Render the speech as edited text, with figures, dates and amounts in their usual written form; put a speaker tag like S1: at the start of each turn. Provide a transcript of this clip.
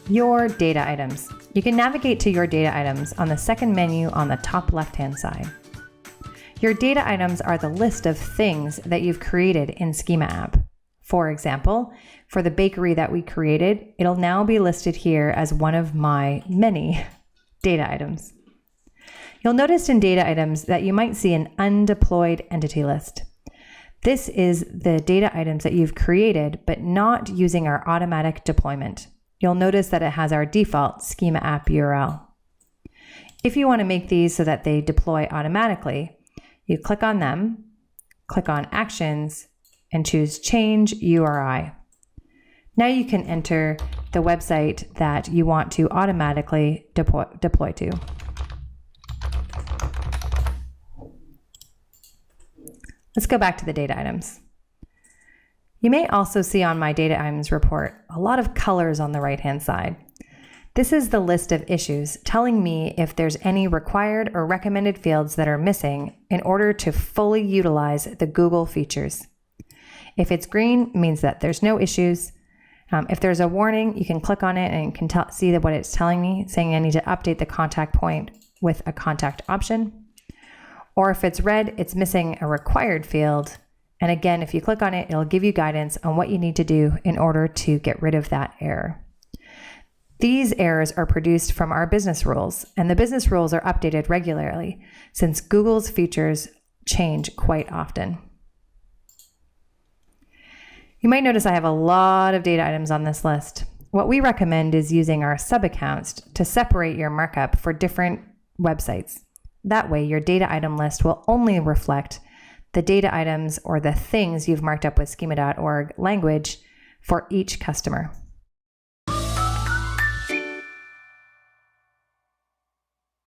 S1: Your data items. You can navigate to your data items on the second menu on the top left-hand side. Your data items are the list of things that you've created in Schema App. For example, for the bakery that we created, it'll now be listed here as one of my many data items. You'll notice in data items that you might see an undeployed entity list. This is the data items that you've created, but not using our automatic deployment. You'll notice that it has our default Schema App URL. If you want to make these so that they deploy automatically, you click on them, click on Actions, and choose Change URI. Now you can enter the website that you want to automatically deploy to. Let's go back to the data items. You may also see on my data items report a lot of colors on the right-hand side. This is the list of issues telling me if there's any required or recommended fields that are missing in order to fully utilize the Google features. If it's green, it means that there's no issues. If there's a warning, you can click on it and you can see what it's telling me, saying I need to update the contact point with a contact option. Or if it's red, it's missing a required field. And again, if you click on it, it'll give you guidance on what you need to do in order to get rid of that error. These errors are produced from our business rules, and the business rules are updated regularly since Google's features change quite often. You might notice I have a lot of data items on this list. What we recommend is using our sub-accounts to separate your markup for different websites. That way, your data item list will only reflect the data items or the things you've marked up with schema.org language for each customer.